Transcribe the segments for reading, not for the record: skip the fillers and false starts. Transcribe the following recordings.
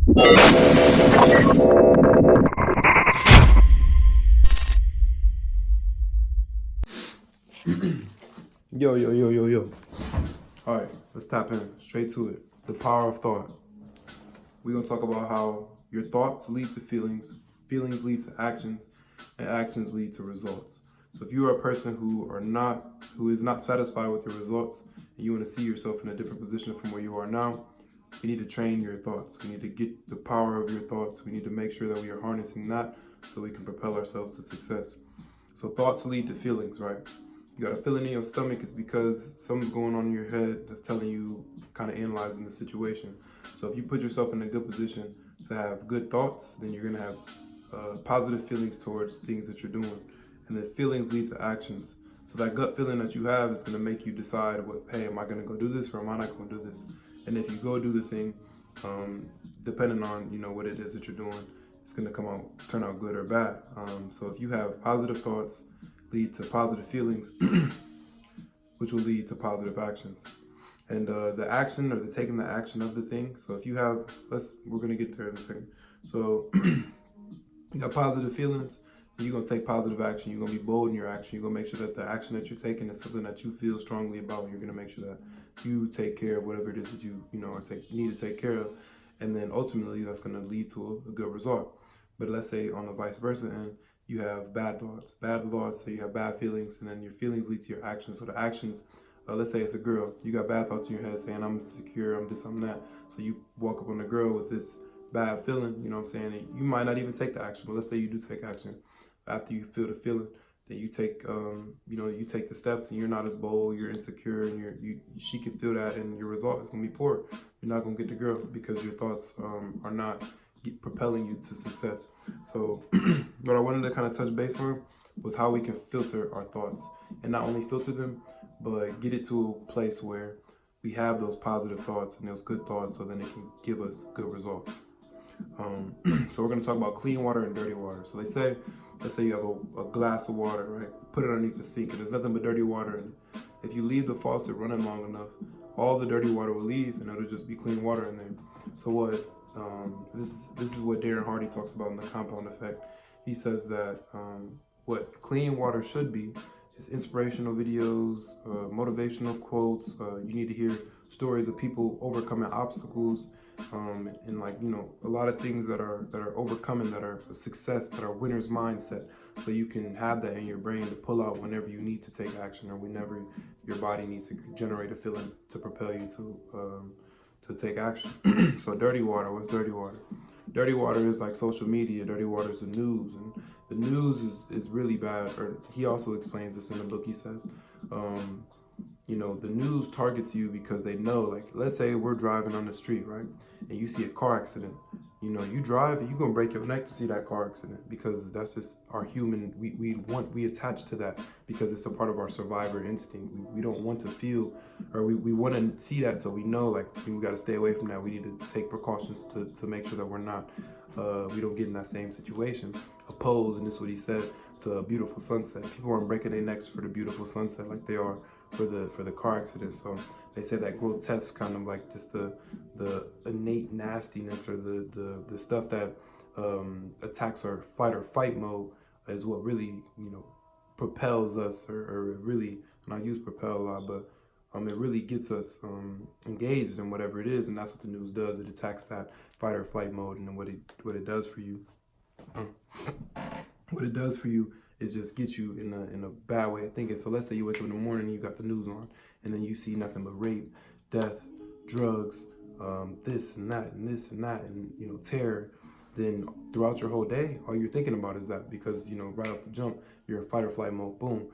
Yo, yo, yo, yo, yo. All right, let's tap in straight to it. The power of thought. We're going to talk about how your thoughts lead to feelings, feelings lead to actions, and actions lead to results. So if you are a person who is not satisfied with your results, and you want to see yourself in a different position from where you are now, we need to train your thoughts. We need to get the power of your thoughts. We need to make sure that we are harnessing that so we can propel ourselves to success. So thoughts lead to feelings, right? You got a feeling in your stomach, it's because something's going on in your head that's telling you, kind of analyzing the situation. So if you put yourself in a good position to have good thoughts, then you're going to have positive feelings towards things that you're doing. And then feelings lead to actions. So that gut feeling that you have is going to make you decide, hey, am I going to go do this or am I not going to do this? And if you go do the thing, depending on what it is that you're doing, it's going to turn out good or bad. So if you have positive thoughts, lead to positive feelings, which will lead to positive actions. And the action or the taking the action of the thing. So if you have, we're gonna get there in a second. So you got positive feelings, you're gonna take positive action. You're gonna be bold in your action. You're gonna make sure that the action that you're taking is something that you feel strongly about. You're gonna make sure that you take care of whatever it is that you need to take care of, and then ultimately that's gonna lead to a good result. But let's say on the vice versa end, you have bad thoughts. So you have bad feelings, and then your feelings lead to your actions. So the actions, let's say it's a girl. You got bad thoughts in your head saying, I'm insecure, I'm this, I'm that. So you walk up on the girl with this bad feeling, you know what I'm saying? And you might not even take the action, but let's say you do take action. After you feel the feeling, then you take, you take the steps, and you're not as bold, you're insecure, and she can feel that, and your result is gonna be poor. You're not gonna get the girl because your thoughts are not propelling you to success. So what I wanted to kind of touch base on was how we can filter our thoughts, and not only filter them, but get it to a place where we have those positive thoughts and those good thoughts, so then it can give us good results. So we're going to talk about clean water and dirty water. So let's say you have a glass of water, right? Put it underneath the sink, and there's nothing but dirty water in it. If you leave the faucet running long enough, all the dirty water will leave, and it'll just be clean water in there. So this is what Darren Hardy talks about in the compound effect. He says that what clean water should be is inspirational videos, motivational quotes. You need to hear stories of people overcoming obstacles, and a lot of things that are overcoming, that are a success, that are winner's mindset. So you can have that in your brain to pull out whenever you need to take action, or whenever your body needs to generate a feeling to propel you to take action. So dirty water, what's dirty water? Dirty water is like social media. Dirty water is the news, and the news is really bad. Or he also explains this in the book. He says, the news targets you because they know, like, let's say we're driving on the street, right? And you see a car accident. You drive and you're going to break your neck to see that car accident, because that's just our human, we attach to that because it's a part of our survivor instinct. We don't want to feel, or we want to see that, so we know, like, we got to stay away from that. We need to take precautions to make sure that we don't get in that same situation. Opposed, and this is what he said, to a beautiful sunset. People aren't breaking their necks for the beautiful sunset like they are for the car accident. So they say that grotesque kind of like just the innate nastiness, or the stuff that attacks our fight mode is what really propels us, or really, and I use propel a lot, but it really gets us engaged in whatever it is, and that's what the news does. It attacks that fight or flight mode, and then what it does for you. What it does for you is just get you in a bad way of thinking. So let's say you wake up in the morning and you got the news on, and then you see nothing but rape, death, drugs, this and that, and terror. Then throughout your whole day, all you're thinking about is that, because right off the jump, you're in fight or flight mode. Boom.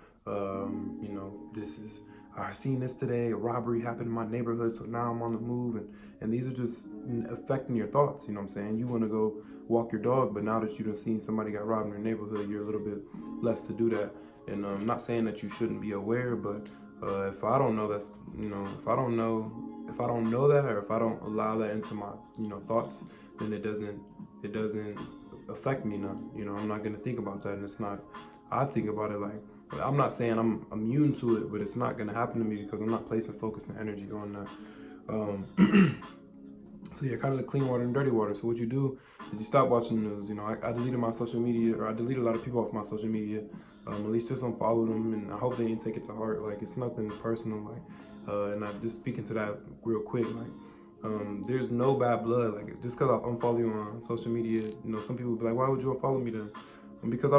I seen this today. A robbery happened in my neighborhood, so now I'm on the move, and these are just affecting your thoughts. You know what I'm saying? You want to go walk your dog, but now that you've seen somebody got robbed in your neighborhood, you're a little bit less to do that. And I'm not saying that you shouldn't be aware, but if I don't know if I don't know that, or if I don't allow that into my thoughts, then it doesn't affect me none. I'm not gonna think about that, and it's not. I think about it like, I'm not saying I'm immune to it, but it's not gonna happen to me because I'm not placing focus and energy on that. So yeah, kind of the clean water and dirty water. So what you do is you stop watching the news. You know, I deleted my social media, or I deleted a lot of people off my social media. At least just unfollow them, and I hope they didn't take it to heart. Like, it's nothing personal. Like, and I just speaking to that real quick. Like, there's no bad blood. Like, just because I unfollow you on social media, you know, some people be like, why would you unfollow me then? Because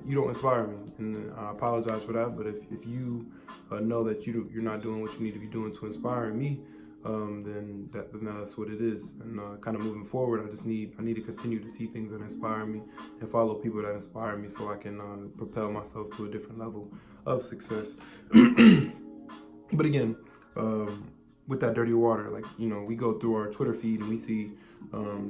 you don't inspire me, and I apologize for that. But if you know that you're not doing what you need to be doing to inspire me, then that's what it is. And kind of moving forward, I need to continue to see things that inspire me and follow people that inspire me, so I can propel myself to a different level of success. But again, with that dirty water, like, you know, we go through our Twitter feed and we see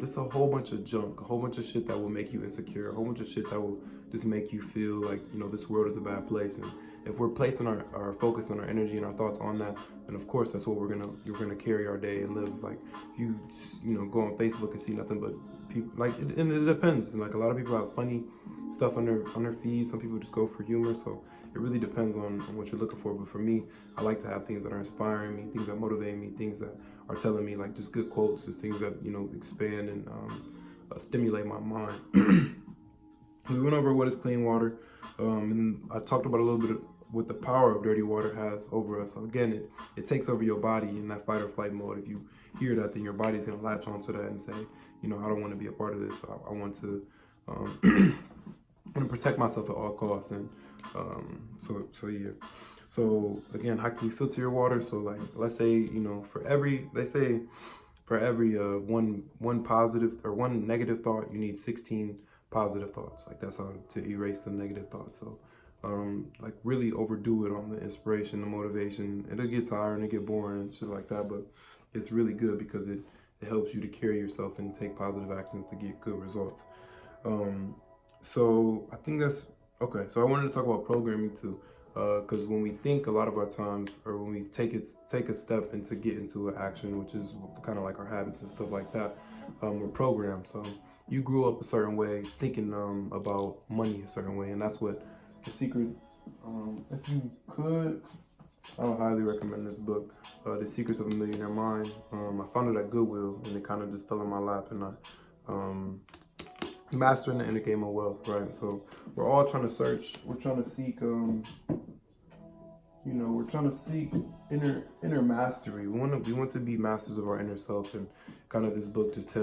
just a whole bunch of junk, a whole bunch of shit that will make you insecure, a whole bunch of shit that will just make you feel like, you know, this world is a bad place. And if we're placing our focus and our energy and our thoughts on that, then of course that's what we're gonna carry our day and live. Like, you just, you know, go on Facebook and see nothing but people, like, and it depends. Like, a lot of people have funny stuff on their feed. Some people just go for humor. So it really depends on what you're looking for. But for me, I like to have things that are inspiring me, things that motivate me, things that are telling me, like, just good quotes, just things that, you know, expand and stimulate my mind. We went over what is clean water, and I talked about a little bit of what the power of dirty water has over us. So again, it takes over your body in that fight or flight mode. If you hear that, then your body's gonna latch onto that and say, you know, I don't want to be a part of this. I want to protect myself at all costs. And so yeah. So again, how can you filter your water? So, like, let's say, you know, for every one positive or one negative thought, you need 16 positive thoughts. Like, that's how to erase the negative thoughts. So like, really overdo it on the inspiration, the motivation. It'll get tired and it'll get boring and shit like that, but it's really good because it helps you to carry yourself and take positive actions to get good results. So I think that's okay. So I wanted to talk about programming too, because when we think, a lot of our times, or when we take a step into get into an action, which is kind of like our habits and stuff like that, we're programmed. So you grew up a certain way, thinking about money a certain way, and that's what the secret. If you could, I would highly recommend this book, The Secrets of a Millionaire Mind. I found it at Goodwill, and it kind of just fell in my lap, and I mastering the inner game of wealth, right? So we're all trying to search, we're trying to seek, we're trying to seek inner mastery. We want to be masters of our inner self, and kind of this book just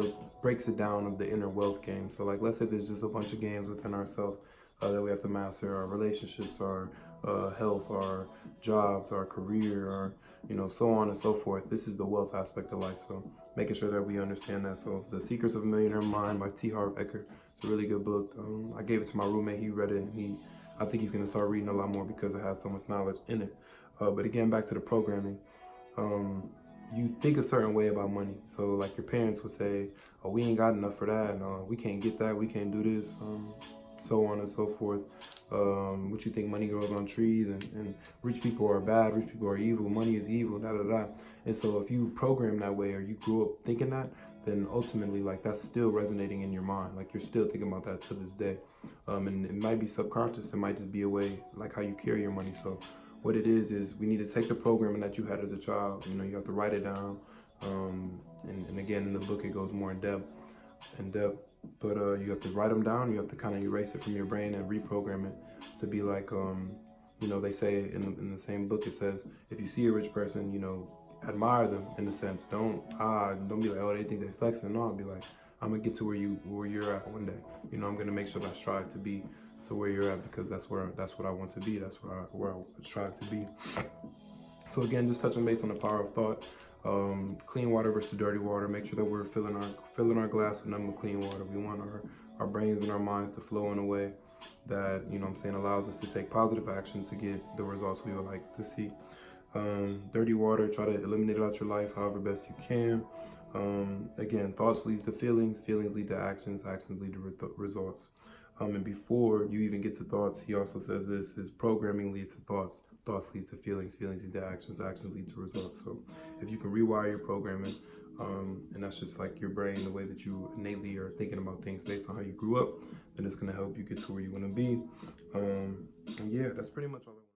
breaks it down of the inner wealth game. So, like, let's say there's just a bunch of games within ourselves that we have to master: our relationships, our health, our jobs, our career, our, you know, so on and so forth. This is the wealth aspect of life. So making sure that we understand that. So The Secrets of a Millionaire Mind by Harv Eker. It's a really good book. I gave it to my roommate. He read it, and I think he's going to start reading a lot more because it has so much knowledge in it. But again, back to the programming. You think a certain way about money. So, like, your parents would say, oh, we ain't got enough for that. No, we can't get that. We can't do this. So on and so forth. What you think money grows on trees, and rich people are bad, rich people are evil, money is evil, da da da. And so if you program that way, or you grew up thinking that, then ultimately, like, that's still resonating in your mind. Like, you're still thinking about that to this day. And it might be subconscious. It might just be a way, like, how you carry your money. So what it is we need to take the programming that you had as a child. You know, you have to write it down. And again, in the book, it goes more in depth. But you have to write them down. You have to kind of erase it from your brain and reprogram it to be like, you know, they say in the same book, it says, if you see a rich person, you know, admire them in a sense. Don't be like, oh, they think they're flexing. No, I'll be like, I'm gonna get to where you're at one day. You know, I'm gonna make sure that I strive to be to where you're at, because that's what I want to be. That's where I strive to be. So again, just touching base on the power of thought. Clean water versus dirty water. Make sure that we're filling our glass with nothing but clean water. We want our brains and our minds to flow in a way that, you know what I'm saying, allows us to take positive action to get the results we would like to see. Dirty water, try to eliminate it out your life however best you can. Again, thoughts lead to feelings, feelings lead to actions, actions lead to results. And before you even get to thoughts, he also says this is programming leads to thoughts, thoughts leads to feelings, feelings lead to actions, actions lead to results. So if you can rewire your programming, and that's just like your brain, the way that you innately are thinking about things based on how you grew up, then it's going to help you get to where you want to be. And yeah, that's pretty much all I want.